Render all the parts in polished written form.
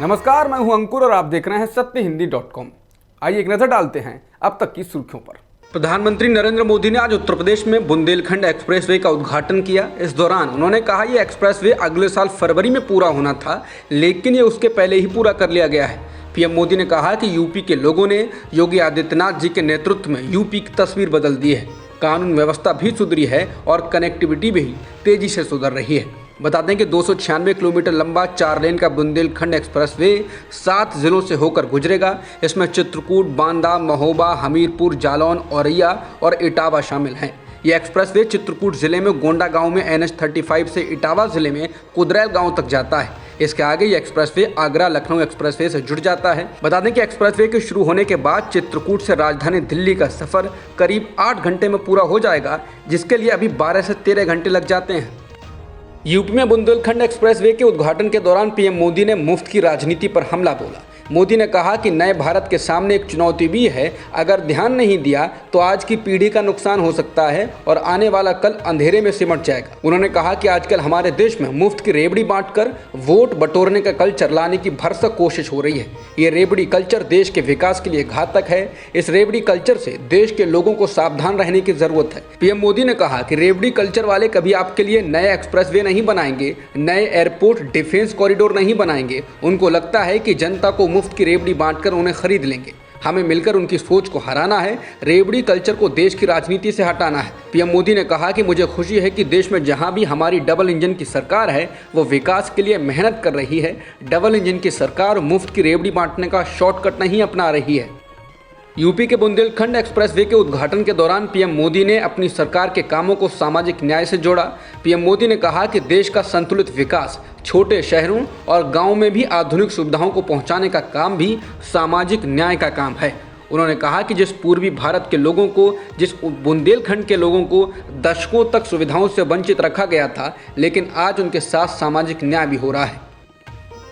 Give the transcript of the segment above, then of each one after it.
नमस्कार, मैं हूं अंकुर और आप देख रहे हैं सत्यहिंदी.com। आइए एक नजर डालते हैं अब तक की सुर्खियों पर। प्रधानमंत्री नरेंद्र मोदी ने आज उत्तर प्रदेश में बुंदेलखंड एक्सप्रेसवे का उद्घाटन किया। इस दौरान उन्होंने कहा यह एक्सप्रेसवे अगले साल फरवरी में पूरा होना था, लेकिन ये उसके पहले ही पूरा कर लिया गया है। पीएम मोदी ने कहा कि यूपी के लोगों ने योगी आदित्यनाथ जी के नेतृत्व में यूपी की तस्वीर बदल दी है। कानून व्यवस्था भी सुधरी है और कनेक्टिविटी भी तेजी से सुधर रही है। बता दें कि 296 किलोमीटर लंबा 4 लेन का बुंदेलखंड एक्सप्रेसवे 7 जिलों से होकर गुजरेगा। इसमें चित्रकूट, बांदा, महोबा, हमीरपुर, जालौन, औरैया और इटावा शामिल हैं। यह एक्सप्रेसवे चित्रकूट जिले में गोंडा गांव में NH-35 से इटावा जिले में कुदरैल गांव तक जाता है। इसके आगे ये एक्सप्रेसवे आगरा लखनऊ एक्सप्रेसवे से जुड़ जाता है। बता दें कि एक्सप्रेसवे के शुरू होने के बाद चित्रकूट से राजधानी दिल्ली का सफर करीब 8 घंटे में पूरा हो जाएगा, जिसके लिए अभी 12 से 13 घंटे लग जाते हैं। यूपी में बुंदेलखंड एक्सप्रेसवे के उद्घाटन के दौरान पीएम मोदी ने मुफ्त की राजनीति पर हमला बोला। मोदी ने कहा कि नए भारत के सामने एक चुनौती भी है। अगर ध्यान नहीं दिया तो आज की पीढ़ी का नुकसान हो सकता है और आने वाला कल अंधेरे में सिमट जाएगा। उन्होंने कहा कि आजकल हमारे देश में मुफ्त की रेवड़ी बांटकर वोट बटोरने का कल्चर लाने की भरसक कोशिश हो रही है। ये रेवड़ी कल्चर देश के विकास के लिए घातक है। इस रेवड़ी कल्चर से देश के लोगों को सावधान रहने की जरूरत है। पीएम मोदी ने कहा कि रेवड़ी कल्चर वाले कभी आपके लिए नए एक्सप्रेसवे नहीं बनाएंगे, नए एयरपोर्ट, डिफेंस कॉरिडोर नहीं बनाएंगे। उनको लगता है कि जनता को मुफ्त की रेवड़ी बांटकर उन्हें खरीद लेंगे। हमें मिलकर उनकी सोच को हराना है। रेवड़ी कल्चर को देश की राजनीति से हटाना है। पीएम मोदी ने कहा कि मुझे खुशी है कि देश में जहां भी हमारी डबल इंजन की सरकार है वो विकास के लिए मेहनत कर रही है। डबल इंजन की सरकार मुफ्त की रेवड़ी बांटने का शॉर्टकट नहीं अपना रही है। यूपी के बुंदेलखंड एक्सप्रेसवे के उद्घाटन के दौरान पीएम मोदी ने अपनी सरकार के कामों को सामाजिक न्याय से जोड़ा। पीएम मोदी ने कहा कि देश का संतुलित विकास छोटे शहरों और गांवों में भी आधुनिक सुविधाओं को पहुंचाने का काम भी सामाजिक न्याय का काम है। उन्होंने कहा कि जिस पूर्वी भारत के लोगों को, जिस बुंदेलखंड के लोगों को दशकों तक सुविधाओं से वंचित रखा गया था, लेकिन आज उनके साथ सामाजिक न्याय भी हो रहा है।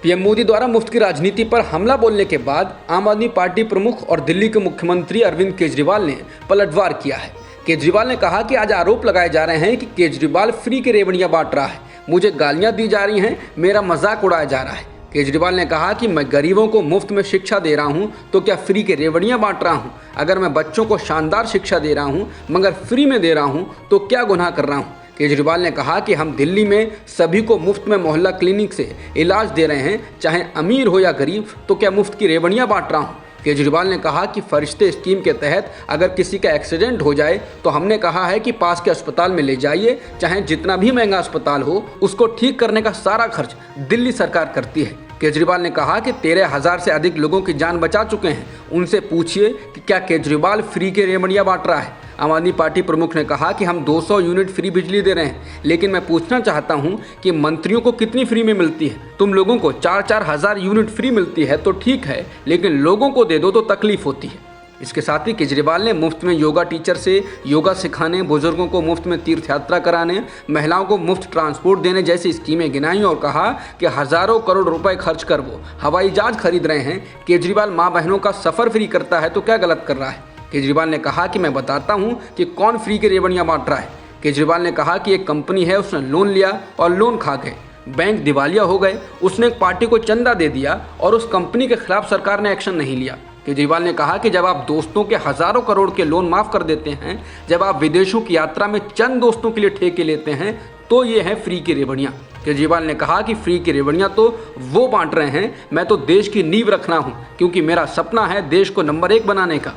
पीएम मोदी द्वारा मुफ्त की राजनीति पर हमला बोलने के बाद आम आदमी पार्टी प्रमुख और दिल्ली के मुख्यमंत्री अरविंद केजरीवाल ने पलटवार किया है। केजरीवाल ने कहा कि आज आरोप लगाए जा रहे हैं कि केजरीवाल फ्री की रेवड़ियां बांट रहा है, मुझे गालियां दी जा रही हैं, मेरा मजाक उड़ाया जा रहा है। केजरीवाल ने कहा कि मैं गरीबों को मुफ्त में शिक्षा दे रहा हूं तो क्या फ्री के रेवड़ियां बांट रहा हूं? अगर मैं बच्चों को शानदार शिक्षा दे रहा हूं मगर फ्री में दे रहा हूं तो क्या गुनाह कर रहा हूं? केजरीवाल ने कहा कि हम दिल्ली में सभी को मुफ्त में मोहल्ला क्लिनिक से इलाज दे रहे हैं, चाहे अमीर हो या गरीब, तो क्या मुफ्त की रेवड़ियां बांट रहा हूं? केजरीवाल ने कहा कि फरिश्ते स्कीम के तहत अगर किसी का एक्सीडेंट हो जाए तो हमने कहा है कि पास के अस्पताल में ले जाइए, चाहे जितना भी महंगा अस्पताल हो, उसको ठीक करने का सारा खर्च दिल्ली सरकार करती है। केजरीवाल ने कहा कि 13,000 से अधिक लोगों की जान बचा चुके हैं। उनसे पूछिए कि क्या केजरीवाल फ्री के रेवड़ियां बांट रहा है। आम आदमी पार्टी प्रमुख ने कहा कि हम 200 यूनिट फ्री बिजली दे रहे हैं, लेकिन मैं पूछना चाहता हूं कि मंत्रियों को कितनी फ्री में मिलती है? तुम लोगों को 4-4 हज़ार यूनिट फ्री मिलती है तो ठीक है, लेकिन लोगों को दे दो तो तकलीफ होती है। इसके साथ ही केजरीवाल ने मुफ्त में योगा टीचर से योगा सिखाने, बुजुर्गों को मुफ्त में तीर्थ यात्रा कराने, महिलाओं को मुफ्त ट्रांसपोर्ट देने जैसी स्कीमें गिनाई और कहा कि हजारों करोड़ रुपए खर्च कर वो हवाई जहाज खरीद रहे हैं। केजरीवाल माँ बहनों का सफर फ्री करता है तो क्या गलत कर रहा है? केजरीवाल ने कहा कि मैं बताता हूं कि कौन फ्री की रेवड़ियां बांट रहा है। केजरीवाल ने कहा कि एक कंपनी है, उसने लोन लिया और लोन खा गए, बैंक दिवालिया हो गए, उसने एक पार्टी को चंदा दे दिया और उस कंपनी के खिलाफ सरकार ने एक्शन नहीं लिया। केजरीवाल ने कहा कि जब आप दोस्तों के हजारों करोड़ के लोन माफ कर देते हैं, जब आप विदेशों की यात्रा में चंद दोस्तों के लिए ठेके लेते हैं, तो ये है फ्री की रेवड़ियां। केजरीवाल ने कहा कि फ्री की रेवड़ियां तो वो बांट रहे हैं, मैं तो देश की नींव रखना हूं, क्योंकि मेरा सपना है देश को नंबर 1 बनाने का।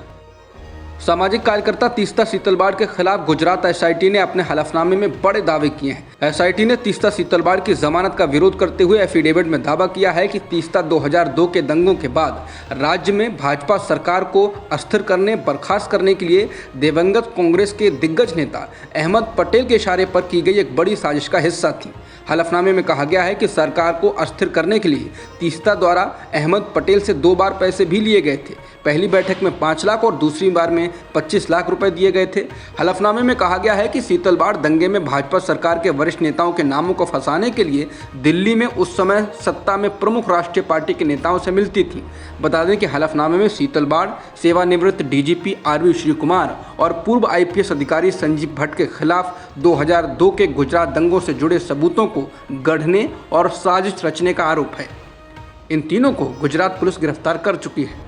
सामाजिक कार्यकर्ता तीस्ता सीतलवाड़ के खिलाफ गुजरात एसआईटी ने अपने हलफनामे में बड़े दावे किए हैं। एसआईटी ने तीस्ता सीतलवाड़ की जमानत का विरोध करते हुए एफिडेविट में दावा किया है कि तीस्ता 2002 के दंगों के बाद राज्य में भाजपा सरकार को अस्थिर करने, बर्खास्त करने के लिए दिवंगत कांग्रेस के दिग्गज नेता अहमद पटेल के इशारे पर की गई एक बड़ी साजिश का हिस्सा थी। हलफनामे में कहा गया है कि सरकार को अस्थिर करने के लिए तीस्ता द्वारा अहमद पटेल से 2 बार पैसे भी लिए गए थे। पहली बैठक में 5 लाख और दूसरी बार में 25 लाख रुपए दिए गए थे। हलफनामे में कहा गया है कि सीतलवाड़ दंगे में भाजपा सरकार के वरिष्ठ नेताओं के नामों को फंसाने के लिए दिल्ली में उस समय सत्ता में प्रमुख राष्ट्रीय पार्टी के नेताओं से मिलती थी। बता दें कि हलफनामे में सीतलवाड़, सेवानिवृत्त डीजीपी आरवी श्री कुमार और पूर्व आईपीएस अधिकारी संजीव भट्ट के खिलाफ 2002 के गुजरात दंगों से जुड़े सबूतों को गढ़ने और साजिश रचने का आरोप है। इन तीनों को गुजरात पुलिस गिरफ्तार कर चुकी है।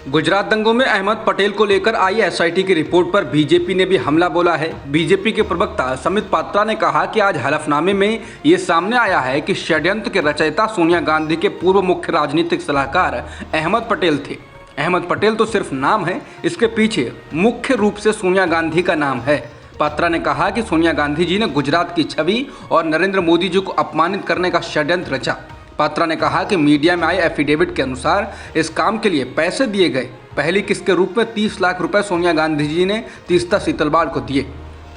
गुजरात दंगों में अहमद पटेल को लेकर आई एसआईटी की रिपोर्ट पर बीजेपी ने भी हमला बोला है। बीजेपी के प्रवक्ता समित पात्रा ने कहा कि आज हलफनामे में ये सामने आया है कि षड्यंत्र के रचयिता सोनिया गांधी के पूर्व मुख्य राजनीतिक सलाहकार अहमद पटेल थे। अहमद पटेल तो सिर्फ नाम है, इसके पीछे मुख्य रूप से सोनिया गांधी का नाम है। पात्रा ने कहा कि सोनिया गांधी जी ने गुजरात की छवि और नरेंद्र मोदी जी को अपमानित करने का षड्यंत्र रचा। पात्रा ने कहा कि मीडिया में आए एफिडेविट के अनुसार इस काम के लिए पैसे दिए गए। पहली किस्त के रूप में 30 लाख रुपए सोनिया गांधी जी ने तीस्ता सीतलवाड़ को दिए।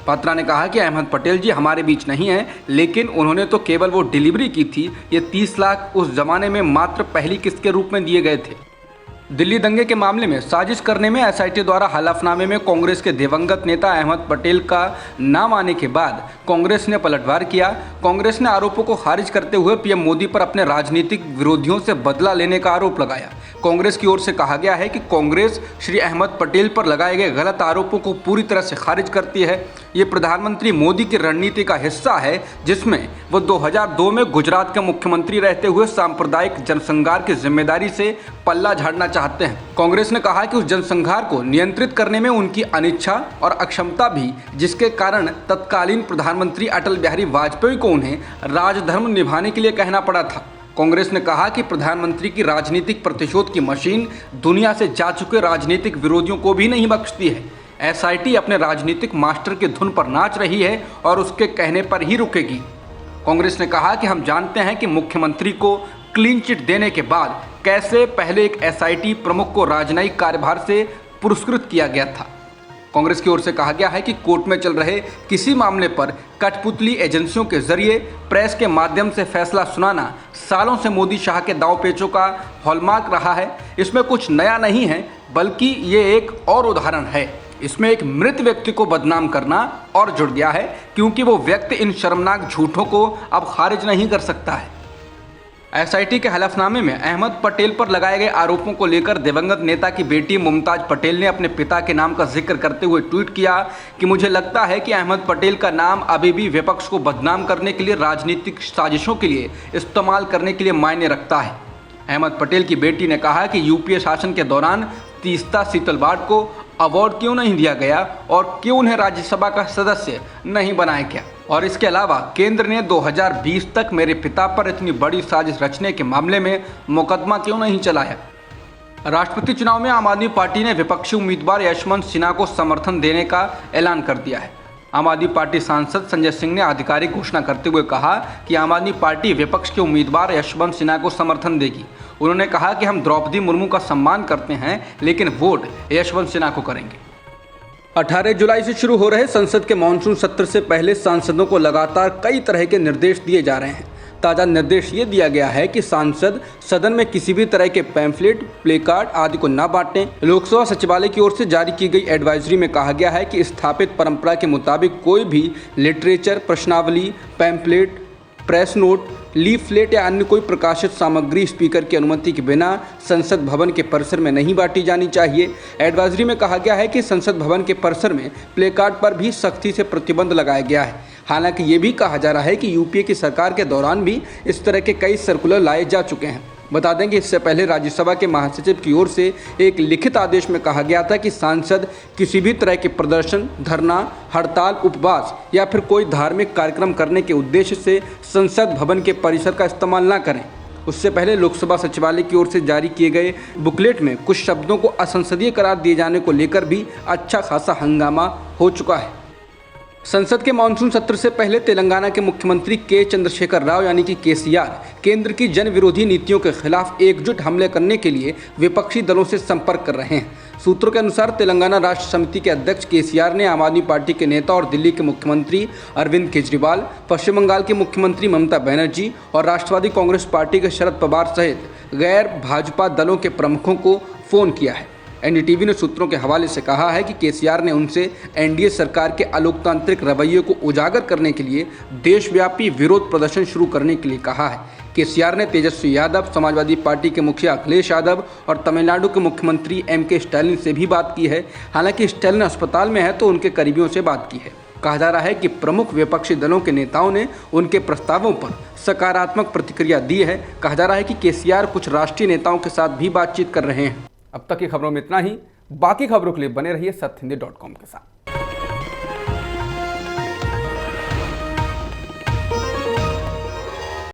पात्रा ने कहा कि अहमद पटेल जी हमारे बीच नहीं हैं, लेकिन उन्होंने तो केवल वो डिलीवरी की थी। ये 30 लाख उस जमाने में मात्र पहली किस्त के रूप में दिए गए थे। दिल्ली दंगे के मामले में साजिश करने में एसआईटी द्वारा हलफनामे में कांग्रेस के दिवंगत नेता अहमद पटेल का नाम आने के बाद कांग्रेस ने पलटवार किया। कांग्रेस ने आरोपों को खारिज करते हुए पीएम मोदी पर अपने राजनीतिक विरोधियों से बदला लेने का आरोप लगाया। कांग्रेस की ओर से कहा गया है कि कांग्रेस श्री अहमद पटेल पर लगाए गए गलत आरोपों को पूरी तरह से खारिज करती है। ये प्रधानमंत्री मोदी की रणनीति का हिस्सा है, जिसमें वो 2002 में गुजरात के मुख्यमंत्री रहते हुए सांप्रदायिक जनसंहार की जिम्मेदारी से पल्ला झाड़ना चाहते हैं। कांग्रेस ने कहा कि उस जनसंहार को नियंत्रित करने में उनकी अनिच्छा और अक्षमता भी, जिसके कारण तत्कालीन प्रधानमंत्री अटल बिहारी वाजपेयी को उन्हें राजधर्म निभाने के लिए कहना पड़ा था। कांग्रेस ने कहा कि प्रधानमंत्री की राजनीतिक प्रतिशोध की मशीन दुनिया से जा चुके राजनीतिक विरोधियों को भी नहीं बख्शती है। एसआईटी अपने राजनीतिक मास्टर की धुन पर नाच रही है और उसके कहने पर ही रुकेगी। कांग्रेस ने कहा कि हम जानते हैं कि मुख्यमंत्री को क्लीन चिट देने के बाद कैसे पहले एक एसआईटी प्रमुख को राजनयिक कार्यभार से पुरस्कृत किया गया था। कांग्रेस की ओर से कहा गया है कि कोर्ट में चल रहे किसी मामले पर कठपुतली एजेंसियों के जरिए प्रेस के माध्यम से फैसला सुनाना सालों से मोदी शाह के दांव-पेचों का हॉलमार्क रहा है। इसमें कुछ नया नहीं है, बल्कि ये एक और उदाहरण है। इसमें एक मृत व्यक्ति को बदनाम करना और जुड़ गया है, क्योंकि वो व्यक्ति इन शर्मनाक झूठों को अब खारिज नहीं कर सकता है। एसआईटी के हलफनामे में अहमद पटेल पर लगाए गए आरोपों को लेकर दिवंगत नेता की बेटी मुमताज पटेल ने अपने पिता के नाम का जिक्र करते हुए ट्वीट किया कि मुझे लगता है कि अहमद पटेल का नाम अभी भी विपक्ष को बदनाम करने के लिए, राजनीतिक साजिशों के लिए इस्तेमाल करने के लिए मायने रखता है। अहमद पटेल की बेटी ने कहा कि यूपीए शासन के दौरान तीस्ता सीतलवाड़ को अवार्ड क्यों नहीं दिया गया और क्यों उन्हें राज्यसभा का सदस्य नहीं बनाया गया, और इसके अलावा केंद्र ने 2020 तक मेरे पिता पर इतनी बड़ी साजिश रचने के मामले में मुकदमा क्यों नहीं चलाया। राष्ट्रपति चुनाव में आम आदमी पार्टी ने विपक्षी उम्मीदवार यशवंत सिन्हा को समर्थन देने का ऐलान कर दिया है। आम आदमी पार्टी सांसद संजय सिंह ने आधिकारिक घोषणा करते हुए कहा कि आम आदमी पार्टी विपक्ष के उम्मीदवार यशवंत सिन्हा को समर्थन देगी। उन्होंने कहा कि हम द्रौपदी मुर्मू का सम्मान करते हैं, लेकिन वोट यशवंत सिन्हा को करेंगे। 18 जुलाई से शुरू हो रहे संसद के मानसून सत्र से पहले सांसदों को लगातार कई तरह के निर्देश दिए जा रहे हैं। ताज़ा निर्देश ये दिया गया है कि सांसद सदन में किसी भी तरह के पैम्फलेट, प्ले कार्ड आदि को न बांटें। लोकसभा सचिवालय की ओर से जारी की गई एडवाइजरी में कहा गया है कि स्थापित परंपरा के मुताबिक कोई भी लिटरेचर, प्रश्नावली, पैम्फलेट, प्रेस नोट, लीफलेट या अन्य कोई प्रकाशित सामग्री स्पीकर की अनुमति के बिना संसद भवन के परिसर में नहीं बांटी जानी चाहिए। एडवाइजरी में कहा गया है कि संसद भवन के परिसर में प्ले कार्ड पर भी सख्ती से प्रतिबंध लगाया गया है। हालांकि ये भी कहा जा रहा है कि यूपीए की सरकार के दौरान भी इस तरह के कई सर्कुलर लाए जा चुके हैं। बता दें कि इससे पहले राज्यसभा के महासचिव की ओर से एक लिखित आदेश में कहा गया था कि सांसद किसी भी तरह के प्रदर्शन, धरना, हड़ताल, उपवास या फिर कोई धार्मिक कार्यक्रम करने के उद्देश्य से संसद भवन के परिसर का इस्तेमाल न करें। उससे पहले लोकसभा सचिवालय की ओर से जारी किए गए बुकलेट में कुछ शब्दों को असंसदीय करार दिए जाने को लेकर भी अच्छा खासा हंगामा हो चुका है। संसद के मानसून सत्र से पहले तेलंगाना के मुख्यमंत्री के चंद्रशेखर राव यानी कि केसीआर केंद्र की जन विरोधी नीतियों के खिलाफ एकजुट हमले करने के लिए विपक्षी दलों से संपर्क कर रहे हैं। सूत्रों के अनुसार तेलंगाना राष्ट्र समिति के अध्यक्ष केसीआर ने आम आदमी पार्टी के नेता और दिल्ली के मुख्यमंत्री अरविंद केजरीवाल, पश्चिम बंगाल की मुख्यमंत्री ममता बनर्जी और राष्ट्रवादी कांग्रेस पार्टी के शरद पवार सहित गैर भाजपा दलों के प्रमुखों को फोन किया है। एनडीटीवी ने सूत्रों के हवाले से कहा है कि केसीआर ने उनसे एनडीए सरकार के अलोकतांत्रिक रवैये को उजागर करने के लिए देशव्यापी विरोध प्रदर्शन शुरू करने के लिए कहा है। केसीआर ने तेजस्वी यादव, समाजवादी पार्टी के मुखिया अखिलेश यादव और तमिलनाडु के मुख्यमंत्री एमके स्टालिन से भी बात की है। हालांकि स्टालिन अस्पताल में है तो उनके करीबियों से बात की है। कहा जा रहा है कि प्रमुख विपक्षी दलों के नेताओं ने उनके प्रस्तावों पर सकारात्मक प्रतिक्रिया दी है। कहा जा रहा है कि केसीआर कुछ राष्ट्रीय नेताओं के साथ भी बातचीत कर रहे हैं। अब तक की खबरों में इतना ही। बाकी खबरों के लिए बने रहिए सत्यहिंदी.com के साथ।